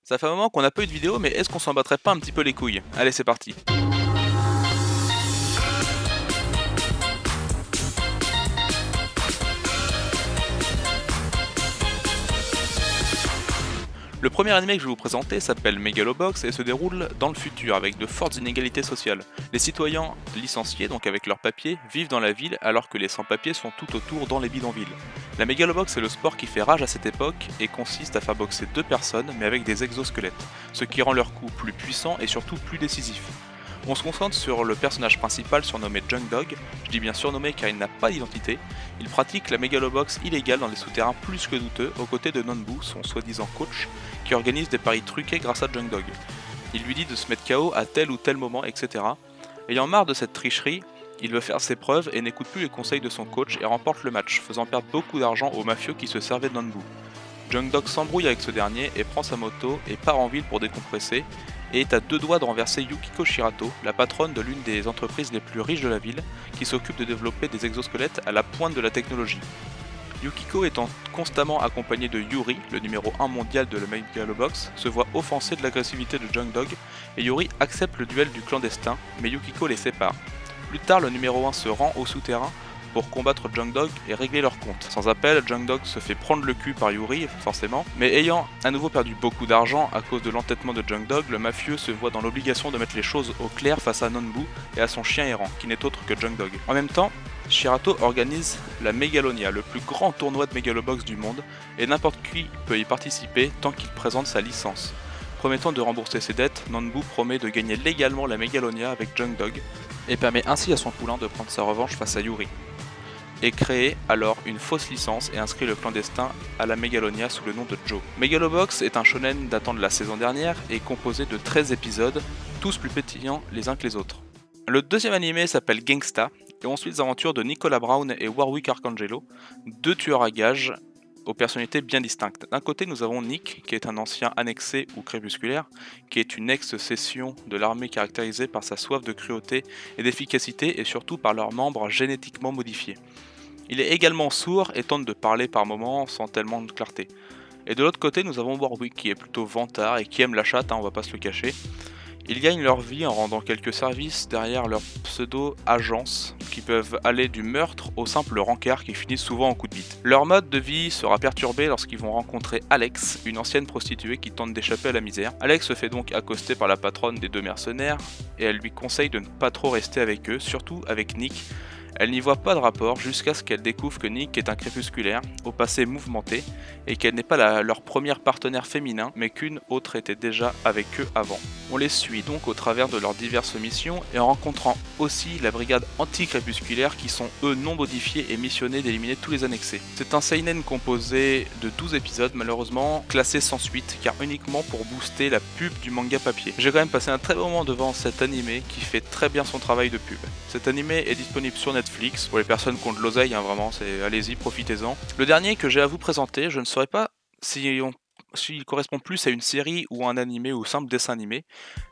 Ça fait un moment qu'on n'a pas eu de vidéo, mais est-ce qu'on s'en battrait pas un petit peu les couilles? Allez, c'est parti. Le premier animé que je vais vous présenter s'appelle Megalobox et se déroule dans le futur avec de fortes inégalités sociales. Les citoyens licenciés, donc avec leurs papiers, vivent dans la ville alors que les sans-papiers sont tout autour dans les bidonvilles. La Megalobox est le sport qui fait rage à cette époque et consiste à faire boxer deux personnes mais avec des exosquelettes, ce qui rend leur coup plus puissant et surtout plus décisif. On se concentre sur le personnage principal surnommé Junk Dog, je dis bien surnommé car il n'a pas d'identité. Il pratique la Megalobox illégale dans des souterrains plus que douteux aux côtés de Nonbu, son soi-disant coach, qui organise des paris truqués grâce à Junk Dog. Il lui dit de se mettre KO à tel ou tel moment, etc. Ayant marre de cette tricherie, il veut faire ses preuves et n'écoute plus les conseils de son coach et remporte le match, faisant perdre beaucoup d'argent aux mafieux qui se servaient de Nonbu. Junk Dog s'embrouille avec ce dernier et prend sa moto et part en ville pour décompresser, et est à deux doigts de renverser Yukiko Shirato, la patronne de l'une des entreprises les plus riches de la ville, qui s'occupe de développer des exosquelettes à la pointe de la technologie. Yukiko étant constamment accompagnée de Yuri, le numéro 1 mondial de la Megalobox, se voit offensée de l'agressivité de Junk Dog, et Yuri accepte le duel du clandestin, mais Yukiko les sépare. Plus tard, le numéro 1 se rend au souterrain pour combattre Junk Dog et régler leur compte. Sans appel, Junk Dog se fait prendre le cul par Yuri, forcément, mais ayant à nouveau perdu beaucoup d'argent à cause de l'entêtement de Junk Dog, le mafieux se voit dans l'obligation de mettre les choses au clair face à Nonbu et à son chien errant, qui n'est autre que Junk Dog. En même temps, Shirato organise la Megalonia, le plus grand tournoi de Megalobox du monde, et n'importe qui peut y participer tant qu'il présente sa licence. Promettant de rembourser ses dettes, Nonbu promet de gagner légalement la Megalonia avec Junk Dog, et permet ainsi à son poulain de prendre sa revanche face à Yuri. Et crée alors une fausse licence et inscrit le clandestin à la Megalonia sous le nom de Joe. Megalobox est un shonen datant de la saison dernière et composé de 13 épisodes, tous plus pétillants les uns que les autres. Le deuxième animé s'appelle Gangsta et on suit les aventures de Nicolas Brown et Warwick Arcangelo, deux tueurs à gages aux personnalités bien distinctes. D'un côté, nous avons Nick, qui est un ancien annexé ou crépusculaire, qui est une ex-session de l'armée caractérisée par sa soif de cruauté et d'efficacité et surtout par leurs membres génétiquement modifiés. Il est également sourd et tente de parler par moments sans tellement de clarté. Et de l'autre côté, nous avons Warwick qui est plutôt vantard et qui aime la chatte, on va pas se le cacher. Ils gagnent leur vie en rendant quelques services derrière leur pseudo-agence qui peuvent aller du meurtre au simple rencard qui finissent souvent en coup de bite. Leur mode de vie sera perturbé lorsqu'ils vont rencontrer Alex, une ancienne prostituée qui tente d'échapper à la misère. Alex se fait donc accoster par la patronne des deux mercenaires et elle lui conseille de ne pas trop rester avec eux, surtout avec Nick. Elle n'y voit pas de rapport jusqu'à ce qu'elle découvre que Nick est un crépusculaire, au passé mouvementé, et qu'elle n'est pas leur première partenaire féminin, mais qu'une autre était déjà avec eux avant. On les suit donc au travers de leurs diverses missions, et en rencontrant aussi la brigade anti-crépusculaire qui sont eux non modifiés et missionnés d'éliminer tous les annexés. C'est un seinen composé de 12 épisodes, malheureusement classé sans suite, car uniquement pour booster la pub du manga papier. J'ai quand même passé un très bon moment devant cet animé qui fait très bien son travail de pub. Cet animé est disponible sur Netflix, pour les personnes qui ont de l'oseille, vraiment, allez-y, profitez-en. Le dernier que j'ai à vous présenter, je ne saurais pas s'il correspond plus à une série ou à un animé ou simple dessin animé,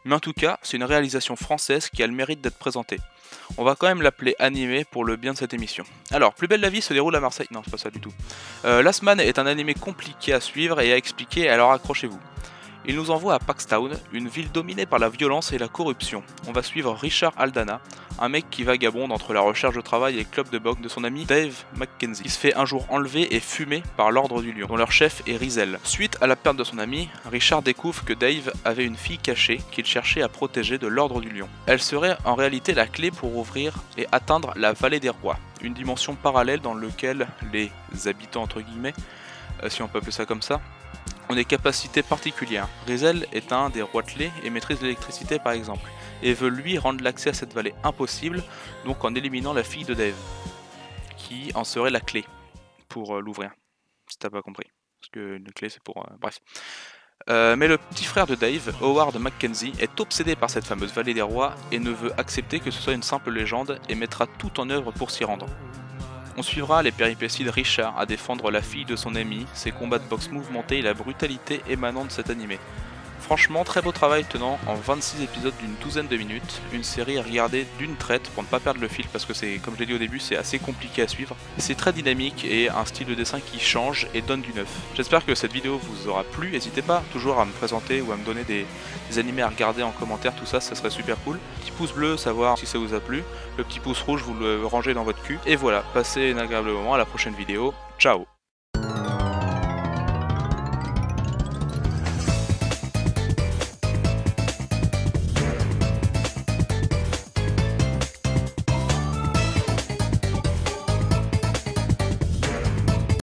mais en tout cas, c'est une réalisation française qui a le mérite d'être présentée. On va quand même l'appeler animé pour le bien de cette émission. Alors, Plus belle la vie se déroule à Marseille. Non, c'est pas ça du tout. Last Man est un animé compliqué à suivre et à expliquer, alors accrochez-vous. Il nous envoie à Paxtown, une ville dominée par la violence et la corruption. On va suivre Richard Aldana, un mec qui vagabonde entre la recherche de travail et le club de boxe de son ami Dave McKenzie. Il se fait un jour enlever et fumer par l'ordre du lion, dont leur chef est Rizel. Suite à la perte de son ami, Richard découvre que Dave avait une fille cachée qu'il cherchait à protéger de l'ordre du lion. Elle serait en réalité la clé pour ouvrir et atteindre la vallée des rois, une dimension parallèle dans laquelle les habitants entre guillemets, si on peut appeler ça comme ça, ont des capacités particulières. Rizel est un des rois clés et maîtrise l'électricité par exemple, et veut lui rendre l'accès à cette vallée impossible, donc en éliminant la fille de Dave, qui en serait la clé pour l'ouvrir, si t'as pas compris, parce que la clé c'est pour... bref. Mais le petit frère de Dave, Howard Mackenzie, est obsédé par cette fameuse vallée des rois et ne veut accepter que ce soit une simple légende et mettra tout en œuvre pour s'y rendre. On suivra les péripéties de Richard à défendre la fille de son ami, ses combats de boxe mouvementés et la brutalité émanant de cet animé. Franchement, très beau travail tenant en 26 épisodes d'une douzaine de minutes, une série à regarder d'une traite pour ne pas perdre le fil parce que c'est, comme je l'ai dit au début, c'est assez compliqué à suivre. C'est très dynamique et un style de dessin qui change et donne du neuf. J'espère que cette vidéo vous aura plu, n'hésitez pas toujours à me présenter ou à me donner des animés à regarder en commentaire, tout ça, ça serait super cool. Petit pouce bleu, savoir si ça vous a plu, le petit pouce rouge, vous le rangez dans votre cul. Et voilà, passez un agréable moment, à la prochaine vidéo, ciao.